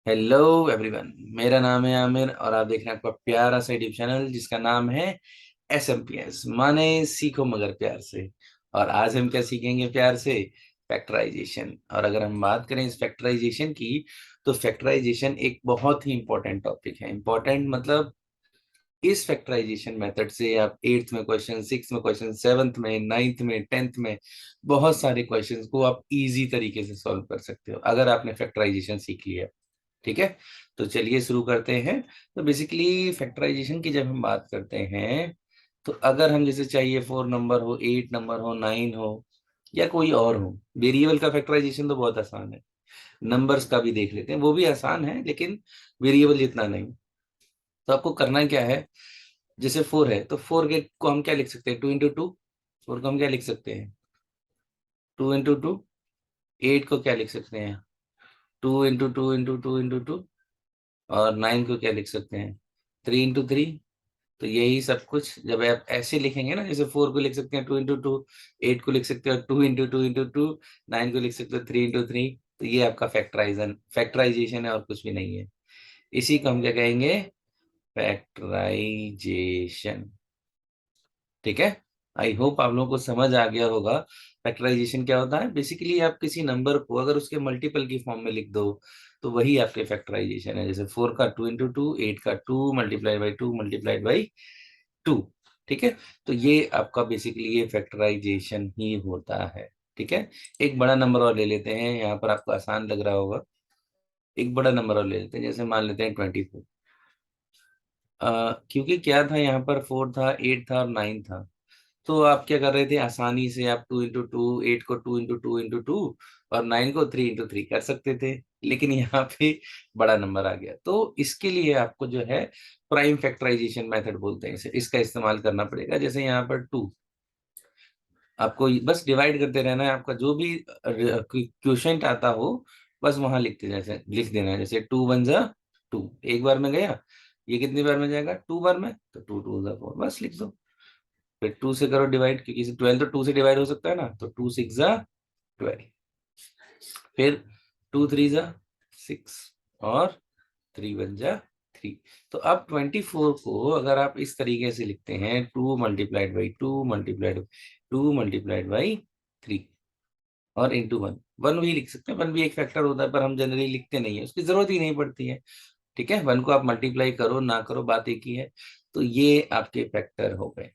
Hello everyone. मेरा नाम है आमिर और आप देख रहे हैं आपका प्यारा सा यूट्यूब चैनल जिसका नाम है SMPS, माने सीखो मगर प्यार से। और आज हम क्या सीखेंगे प्यार से? फैक्टराइजेशन। और अगर हम बात करें इस फैक्टराइजेशन की, तो फैक्टराइजेशन एक बहुत ही इंपॉर्टेंट टॉपिक है। इंपॉर्टेंट मतलब इस फैक्टराइजेशन मेथड से आप एट्थ में क्वेश्चन, सिक्स में क्वेश्चन, सेवंथ में, नाइन्थ में, टेंथ में बहुत सारे क्वेश्चंस को आप इजी तरीके से सॉल्व कर सकते हो अगर आपने फैक्टराइजेशन सीख लिया। ठीक है, तो चलिए शुरू करते हैं। तो बेसिकली फैक्टराइजेशन की जब हम बात करते हैं, तो अगर हम जैसे चाहिए 4 नंबर हो, 8 नंबर हो, 9 हो या कोई और हो, वेरिएबल का फैक्टराइजेशन तो बहुत आसान है। नंबर्स का भी देख लेते हैं, वो भी आसान है लेकिन वेरिएबल जितना नहीं। तो आपको करना क्या है, जैसे 4 है तो 4 के को हम क्या लिख सकते हैं? 2 इंटू 2। 4 को हम क्या लिख सकते हैं? 2 इंटू 2। 8 को क्या लिख सकते हैं? 2 इंटू 2 इंटू 2 इंटू 2। और 9 को क्या लिख सकते हैं? 3 इंटू 3। तो यही सब कुछ जब आप ऐसे लिखेंगे ना, जैसे 4 को लिख सकते हैं 2 इंटू 2, 8 को लिख सकते हो 2 इंटू 2 इंटू 2, 9 को लिख सकते हो 3 इंटू 3। तो ये आपका फैक्टराइजेशन है और कुछ भी नहीं है। इसी को हम क्या कहेंगे? फैक्टराइजेशन। ठीक है, आई होप आप लोगों को समझ आ गया होगा। फैक्टराइजेशन क्या होता है? बेसिकली आप किसी नंबर को अगर उसके मल्टीपल की फॉर्म में लिख दो तो वही आपके फैक्टराइजेशन है। जैसे 4 का 2 इंटू 2, 8 का 2 मल्टीप्लाई बाई 2 मल्टीप्लाइड बाई 2। ठीक है, तो ये आपका बेसिकली ये फैक्टराइजेशन ही होता है। ठीक है, एक बड़ा नंबर और ले लेते हैं, यहाँ पर आपको आसान लग रहा होगा। एक बड़ा नंबर और ले लेते हैं, जैसे मान लेते हैं 24। क्योंकि क्या था यहाँ पर, 4 था, 8 था और 9 था। तो आप क्या कर रहे थे? आसानी से आप 2 इंटू 2, 8 को 2 इंटू 2 इंटू 2 और 9 को 3 इंटू 3 कर सकते थे। लेकिन यहाँ पे बड़ा नंबर आ गया, तो इसके लिए आपको जो है प्राइम फैक्टराइजेशन मेथड बोलते हैं इसे, इसका इस्तेमाल करना पड़ेगा। जैसे यहाँ पर 2, आपको बस डिवाइड करते रहना है। आपका जो भी क्वेश्चन आता हो बस वहां लिखते जैसे लिख देना है। जैसे 2 वन जा 2, एक बार में गया। ये कितनी बार में जाएगा? 2 बार में, तो 2 2 जा 4, बस लिख दो। फिर 2 से करो डिवाइड, क्योंकि 12 तो 2 से डिवाइड हो सकता है ना, तो 2 6 जा 12। फिर 2 3 जा 6 और 3 1 जा 3। तो अब 24 को अगर आप इस तरीके से लिखते हैं, 2 multiplied by 2 multiplied by 2 multiplied by 3 और इंटू 1। 1 भी लिख सकते हैं, 1 भी एक फैक्टर होता है पर हम जनरली लिखते नहीं है, उसकी जरूरत ही नहीं पड़ती है। ठीक है, 1 को आप मल्टीप्लाई करो ना करो बात एक ही है। तो ये आपके फैक्टर हो गए।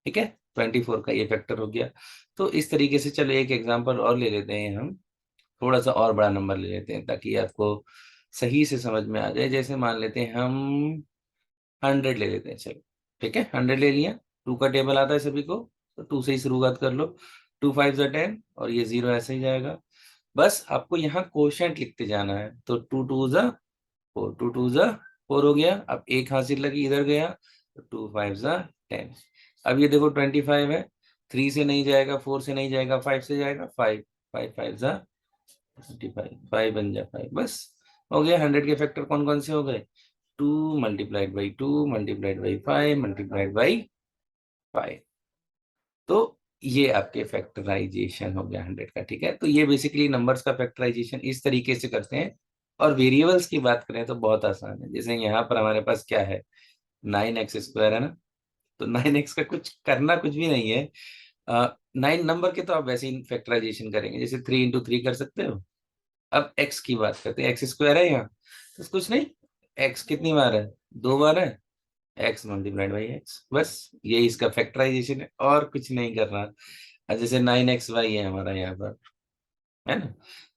ठीक है, 24 का ये फैक्टर हो गया। तो इस तरीके से चलो एक एग्जांपल और ले लेते हैं हम। थोड़ा सा और बड़ा नंबर ले लेते हैं ताकि आपको सही से समझ में आ जाए। जैसे मान लेते हैं हम 100 ले लेते हैं, चलो। ठीक है, 100 ले लिया। 2 का टेबल आता है सभी को, तो 2 से ही शुरुआत कर लो। 2 5 जा 10 और ये 0 ऐसे ही जाएगा। बस आपको यहाँ कोशेंट लिखते जाना है। तो 2 2 जा 4, 2 2 जा 4 हो गया। अब एक हासिल लगी इधर गया, तो 2 5 जा 10। अब ये देखो 25 है, 3 से नहीं जाएगा, 4 से नहीं जाएगा, 5 से जाएगा। 5 5 5 जा 25, 5 1 जा 5, बस हो गया। 100 के फैक्टर कौन कौन से हो गए? 2 multiplied by 2 multiplied by 5 multiplied by 5। तो ये आपके फैक्टराइजेशन हो गया 100 का। ठीक है, तो ये बेसिकली नंबर्स का फैक्टराइजेशन इस तरीके से करते हैं। और वेरिएबल्स की बात करें तो बहुत आसान है। जैसे यहाँ पर हमारे पास क्या है? 9x² है ना। तो 9x का कुछ करना कुछ भी नहीं है। 9 नंबर के तो आप वैसे ही फैक्टराइजेशन करेंगे, जैसे 3 इंटू 3 कर सकते हो। अब x की बात करते हैं, x² है यहाँ, तो कुछ नहीं। x कितनी बार है? 2 बार है। x मल्टीप्लाइड बाई एक्स, बस यही इसका फैक्टराइजेशन है और कुछ नहीं करना। अब जैसे 9xy है हमारा यहाँ पर, है ना।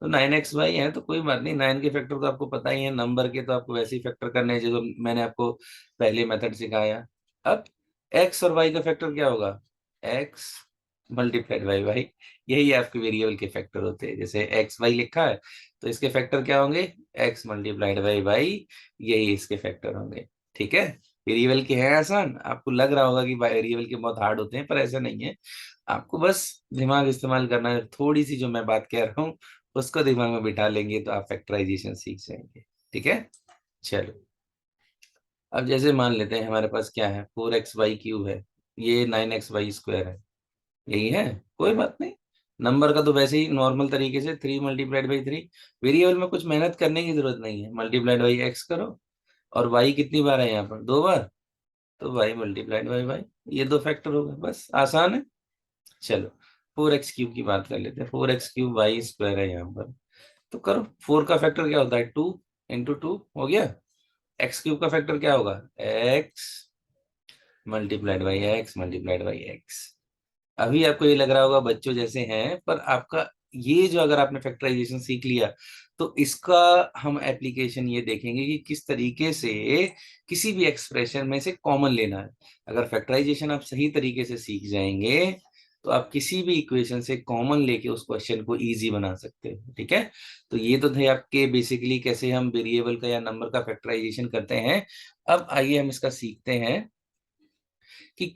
तो 9xy है तो कोई बात नहीं, 9 के फैक्टर तो आपको पता ही है, नंबर के तो आपको वैसे ही फैक्टर करने हैं जो मैंने आपको पहले मेथड सिखाया। अब x और y का फैक्टर क्या होगा? x multiplied by Y. यही आपके वेरिएबल के फैक्टर होते हैं। जैसे एक्स वाई लिखा है तो इसके फैक्टर क्या होंगे? x मल्टीप्लाइड बाई वाई, यही इसके फैक्टर होंगे। ठीक है, वेरिएबल के हैं आसान। आपको लग रहा होगा कि वेरिएबल के बहुत हार्ड होते हैं, पर ऐसा नहीं है। आपको बस दिमाग इस्तेमाल करना है। थोड़ी सी जो मैं बात कह रहा हूँ उसको दिमाग में बिठा लेंगे तो आप फैक्टराइजेशन सीख जाएंगे। ठीक है, चलो। अब जैसे मान लेते हैं हमारे पास क्या है, 4x वाई क्यूब है, ये 9x वाई स्क्वायर है, यही है। कोई बात नहीं, नंबर का तो वैसे ही नॉर्मल तरीके से 3 × 3 वेरिएबल में कुछ मेहनत करने की जरूरत नहीं है, मल्टीप्लाइड बाई एक्स करो। और वाई कितनी बार है यहाँ पर, 2 बार, तो वाई मल्टीप्लाइड बाई वाई। ये दो फैक्टर हो गए, बस आसान है। चलो 4x³ की बात कर लेते हैं। 4x³ वाई स्क्वायर है यहाँ पर, तो करो। 4 का फैक्टर क्या होता है, 2 × 2 हो गया। x³ का फैक्टर क्या होगा, x multiplied by x multiplied by x. अभी आपको ये लग रहा होगा बच्चों जैसे हैं, पर आपका ये जो अगर आपने फैक्टराइजेशन सीख लिया तो इसका हम एप्लीकेशन ये देखेंगे कि किस तरीके से किसी भी एक्सप्रेशन में से कॉमन लेना है। अगर फैक्टराइजेशन आप सही तरीके से सीख जाएंगे तो आप किसी भी इक्वेशन से कॉमन लेके उस क्वेश्चन को इजी बना सकते हो, ठीक है। तो ये तो थे आपके बेसिकली कैसे हम वेरिएबल का या नंबर का फैक्टराइजेशन करते हैं। अब आइए हम इसका सीखते हैं कि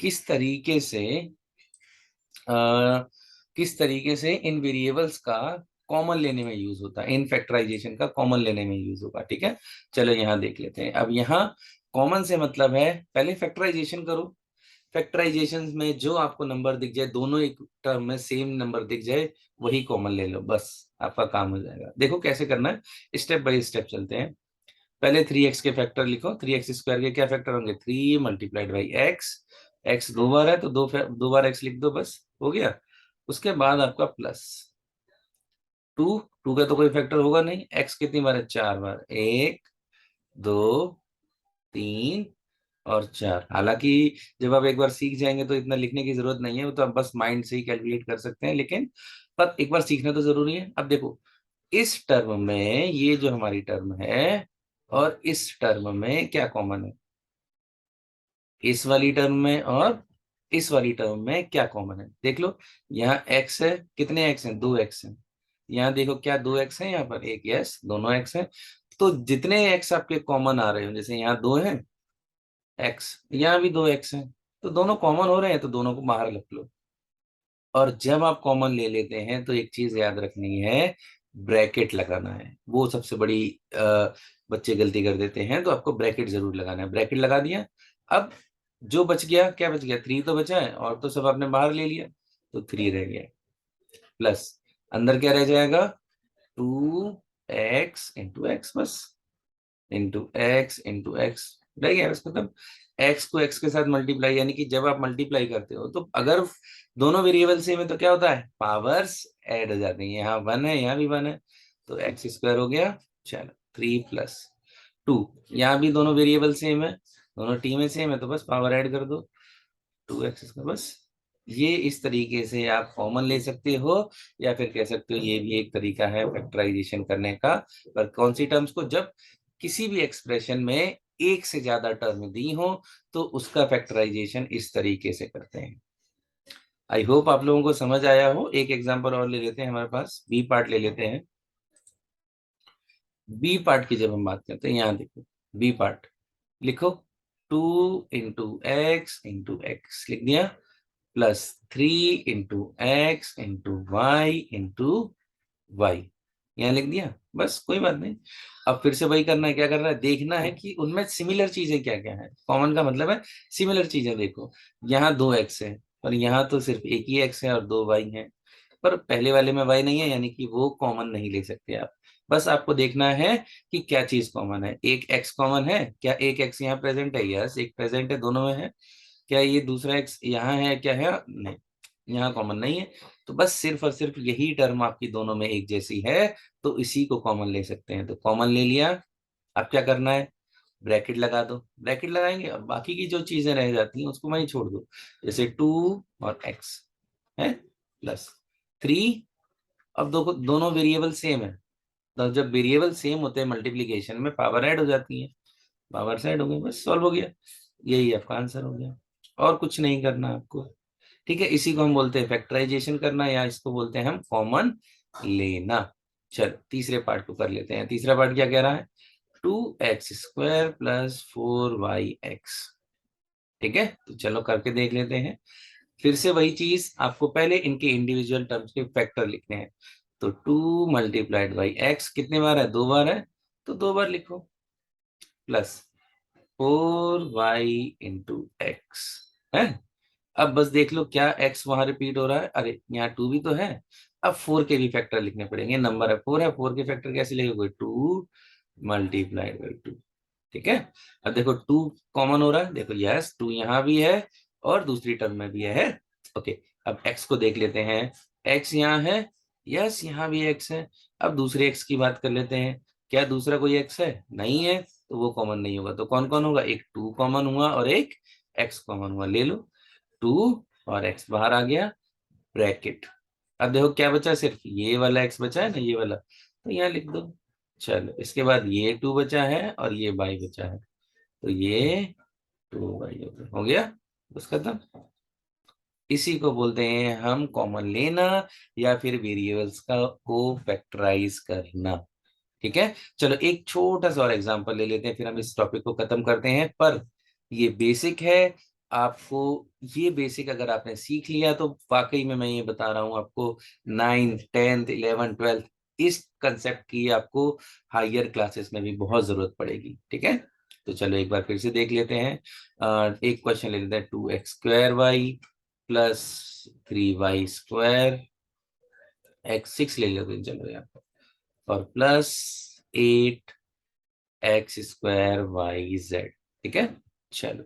अ, किस तरीके से इन वेरिएबल्स का कॉमन लेने में यूज होता है, इन फैक्टराइजेशन का कॉमन लेने में यूज होगा, ठीक है। चलो यहाँ देख लेते हैं। अब यहाँ कॉमन से मतलब है, पहले फैक्टराइजेशन करो। फैक्टराइजेशन में जो आपको नंबर दिख जाए, दोनों एक टर्म में सेम नंबर दिख जाए, वही कॉमन ले लो, बस आपका काम हो जाएगा। देखो कैसे करना है, स्टेप बाय स्टेप चलते हैं। पहले 3x के फैक्टर लिखो। 3x² के क्या फैक्टर होंगे, 3 × x। x 2 बार है तो 2 बार x लिख दो, बस हो गया। उसके बाद आपका प्लस 2। 2 का तो कोई फैक्टर होगा नहीं। x कितनी बार है, 4 बार, 1 2 3 और 4। हालांकि जब आप एक बार सीख जाएंगे तो इतना लिखने की जरूरत नहीं है, वो तो आप बस माइंड से ही कैलकुलेट कर सकते हैं, लेकिन पर एक बार सीखना तो जरूरी है। अब देखो इस टर्म में, ये जो हमारी टर्म है और इस टर्म में क्या कॉमन है, इस वाली टर्म में और इस वाली टर्म में क्या कॉमन है, देख लो। यहाँ x है, कितने x हैं, 2x हैं। यहाँ देखो क्या 2x है यहाँ पर, एक, यस दोनों x है। तो जितने x आपके कॉमन आ रहे हो, जैसे यहाँ 2 है x, यहाँ भी 2x है, तो दोनों कॉमन हो रहे हैं तो दोनों को बाहर रख लो। और जब आप कॉमन ले लेते हैं तो एक चीज याद रखनी है, ब्रैकेट लगाना है। वो सबसे बड़ी बच्चे गलती कर देते हैं, तो आपको ब्रैकेट जरूर लगाना है। ब्रैकेट लगा दिया। अब जो बच गया, क्या बच गया, 3 तो बचा है, और तो सब आपने बाहर ले लिया, तो 3 रह गया। प्लस अंदर क्या रह जाएगा, 2x × x, बस x × x रह गया, बस खत्म। x को x के साथ मल्टीप्लाई, यानी कि जब आप मल्टीप्लाई करते हो तो अगर दोनों वेरिएबल सेम है तो क्या होता है, पावर्स ऐड हो जाती हैं। यहाँ 1 है, यहाँ भी 1 है, तो x² हो गया। चलो 3 + 2, यहाँ भी दोनों वेरिएबल सेम है, दोनों टी में सेम है, तो बस पावर ऐड कर दो, 2x², बस। ये इस तरीके से आप कॉमन ले सकते हो, या फिर कह सकते हो ये भी एक तरीका है फैक्टराइजेशन करने का। पर कौन सी टर्म्स को, जब किसी भी एक्सप्रेशन में एक से ज्यादा टर्म दी हो तो उसका फैक्टराइजेशन इस तरीके से करते हैं। आई होप आप लोगों को समझ आया हो। एक एग्जांपल और ले लेते हैं, हमारे पास बी पार्ट ले लेते हैं। बी पार्ट की जब हम बात करते हैं, यहाँ देखो बी पार्ट लिखो, 2 × x × x लिख दिया, +3 × x × y × y, यहाँ लिख दिया, बस कोई बात नहीं। अब फिर से वही करना है, क्या करना है, देखना है कि उनमें सिमिलर चीजें क्या क्या है। कॉमन का मतलब है सिमिलर चीजें। देखो यहाँ 2x है, और यहाँ तो सिर्फ एक ही x है और 2y है, पर पहले वाले में y नहीं है, यानी कि वो कॉमन नहीं ले सकते आप। बस आपको देखना है कि क्या चीज कॉमन है। एक x कॉमन है क्या, एक x यहाँ प्रेजेंट है, यस एक प्रेजेंट है, दोनों में है। क्या ये दूसरा x यहाँ है, क्या है, नहीं, यहाँ कॉमन नहीं है। तो बस सिर्फ और सिर्फ यही टर्म आपकी दोनों में एक जैसी है, तो इसी को कॉमन ले सकते हैं। तो कॉमन ले लिया, अब क्या करना है, ब्रैकेट लगा दो। ब्रैकेट लगाएंगे, अब बाकी की जो चीजें रह जाती हैं उसको वहीं छोड़ दो, जैसे 2 और x है, +3। अब देखो दोनों वेरिएबल सेम है, तो जब वेरिएबल सेम होते हैं मल्टीप्लीकेशन में पावर ऐड हो जाती है, पावर ऐड हो गई, बस सॉल्व हो गया। यही आपका आंसर हो गया, और कुछ नहीं करना आपको, ठीक है। इसी को हम बोलते हैं फैक्टराइजेशन करना, या इसको बोलते हैं हम कॉमन लेना। चलो तीसरे पार्ट को कर लेते हैं। तीसरा पार्ट क्या कह रहा है, 2x² + 4y(x), ठीक है। तो चलो करके देख लेते हैं। फिर से वही चीज, आपको पहले इनके इंडिविजुअल टर्म्स के फैक्टर लिखने हैं। तो 2 × x कितने बार है, 2 बार है, तो 2 बार लिखो, +4y × x है। अब बस देख लो क्या x वहां रिपीट हो रहा है, अरे यहाँ 2 भी तो है, अब 4 के भी फैक्टर लिखने पड़ेंगे, नंबर है 4 है, 4 के फैक्टर कैसे लिखोगे, 2 मल्टीप्लाइड बाई 2। ठीक है, अब देखो 2 कॉमन हो रहा है, देखो यस 2 यहाँ भी है और दूसरी टर्म में भी है। ओके, अब x को देख लेते हैं, x यहाँ है, यस यहाँ भी x है। अब दूसरे x की बात कर लेते हैं, क्या दूसरा कोई x है, नहीं है, तो वो कॉमन नहीं होगा। तो कौन कौन होगा, एक 2 कॉमन हुआ और एक x कॉमन हुआ, ले लो 2 और x बाहर आ गया, ब्रैकेट। अब देखो क्या बचा, सिर्फ ये वाला x बचा है ना, ये वाला, तो यहाँ लिख दो। चलो इसके बाद ये 2 बचा है और ये y बचा है, तो ये 2y हो गया, बस खत्म। इसी को बोलते हैं हम कॉमन लेना या फिर वेरिएबल्स का को फैक्टराइज करना। ठीक है, चलो एक छोटा सा और एग्जांपल ले लेते हैं, फिर हम इस टॉपिक को खत्म करते हैं। पर ये बेसिक है, आपको ये बेसिक अगर आपने सीख लिया तो वाकई में मैं ये बता रहा हूँ आपको 9th 10th 11th 12th इस कंसेप्ट की आपको हायर क्लासेस में भी बहुत जरूरत पड़ेगी। ठीक है, तो चलो एक बार फिर से देख लेते हैं। एक क्वेश्चन ले लेते हैं, 2x² प्लस 3y² x6 ले लेते हैं, चलो यार, और प्लस 8x² YZ। ठीक है, चलो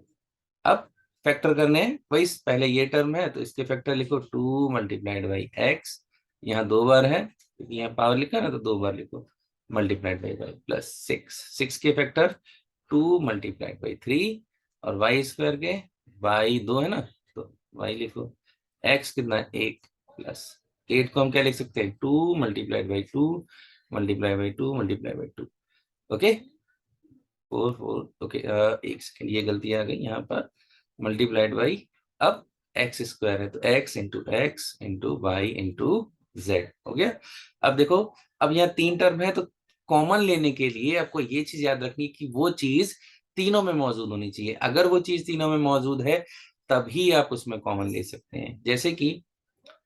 अब फैक्टर करने हैं, वही पहले ये टर्म है तो इसके फैक्टर लिखो, 2 मल्टीप्लाइड बाई एक्स, यहाँ 2 बार है क्योंकि यहाँ पावर लिखा ना, तो 2 बार लिखो, मल्टीप्लाइड बाई प्लस 6 के फैक्टर 2 मल्टीप्लाइड बाई 3 और y² के y 2 है ना, तो y लिखो, x कितना है 1 प्लस 8 को हम क्या लिख सकते हैं, 2 multiplied by 2 multiply by 2 multiply by 2। Okay, 4 okay, एक सेकेंड ये गलती आ गई यहाँ पर, मल्टीप्लाइड बाई, अब x² है तो x into y into z हो गया। अब देखो, अब यहाँ 3 टर्म है तो कॉमन लेने के लिए आपको ये चीज याद रखनी कि वो चीज तीनों में मौजूद होनी चाहिए। अगर वो चीज तीनों में मौजूद है तभी आप उसमें कॉमन ले सकते हैं। जैसे कि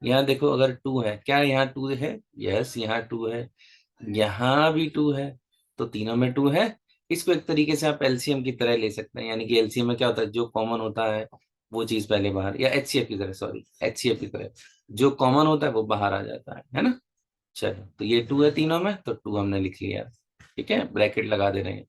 यहाँ देखो, अगर 2 है, क्या यहाँ 2 है, यस यहाँ 2 है, यहाँ भी 2 है, तो तीनों में 2 है। इसको एक तरीके से आप एलसीएम की तरह ले सकते हैं, यानी कि एलसीएम में क्या होता है, जो कॉमन होता है वो चीज पहले बाहर, या एचसीएफ की तरह, सॉरी एचसीएफ की तरह, जो कॉमन होता है वो बाहर आ जाता है ना। चलो तो ये 2 है तीनों में, तो 2 हमने लिख लिया। ठीक है, ब्रैकेट लगा दे रहे हैं।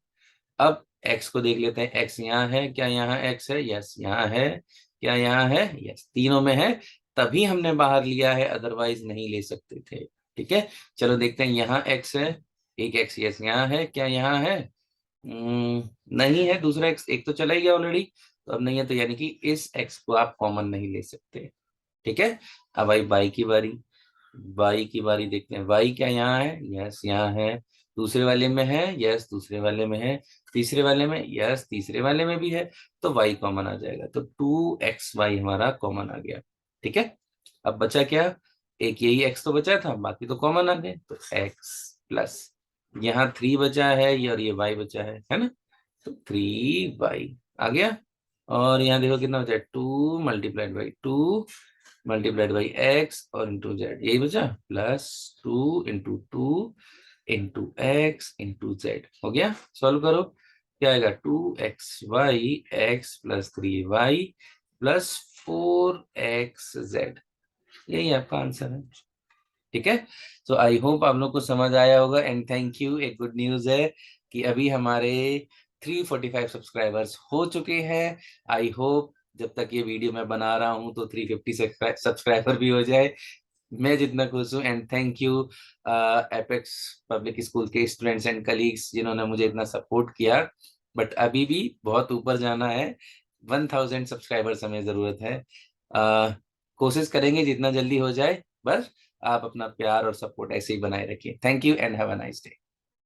अब x को देख लेते हैं, x यहाँ है, क्या यहाँ x है, यस यहाँ है, क्या यहाँ है, यस तीनों में है, तभी हमने बाहर लिया है, अदरवाइज नहीं ले सकते थे। ठीक है, चलो देखते हैं, यहाँ x है, एक x यस यहाँ है, क्या यहाँ है, नहीं है, दूसरा x एक तो चला ही गया ऑलरेडी, तो अब नहीं है, तो यानी कि इस x को आप कॉमन नहीं ले सकते। ठीक है, अब आई बाई की बारी, बाई की बारी देखते हैं, बाई क्या यहाँ है, यस यहाँ है, दूसरे वाले में है, यस दूसरे वाले में है, तीसरे वाले में, यस तीसरे वाले में भी है, तो y कॉमन आ जाएगा, तो 2xy हमारा कॉमन आ गया। ठीक है, अब बचा क्या, एक यही x तो बचा था, बाकी तो कॉमन आ गए, तो x प्लस यहाँ 3 बचा है, ये और ये y बचा है ना, तो 3y आ गया। और यहाँ देखो कितना बचा है, 2 मल्टीप्लाइड बाई एक्स और इंटू जेड, यही बचा, plus 2 into 2 into x into Z हो गया। सॉल्व करो, क्या आएगा, 2xy x plus 3y plus 4xz, यही आपका आंसर है। ठीक है, तो आई होप आप लोग को समझ आया होगा, एंड थैंक यू। एक गुड न्यूज है कि अभी हमारे 345 सब्सक्राइबर्स हो चुके हैं। आई होप जब तक ये वीडियो मैं बना रहा हूँ तो 350 सब्सक्राइबर भी हो जाए, मैं जितना खुश हूँ। And thank you apex public school के स्टूडेंट्स एंड कलीग्स जिन्होंने मुझे इतना सपोर्ट किया, बट अभी भी बहुत ऊपर जाना है, 1000 सब्सक्राइबर्स हमें जरूरत है। कोशिश करेंगे जितना जल्दी हो जाए, बस आप अपना प्यार और सपोर्ट ऐसे ही बनाए रखिए। Thank you and have a nice day.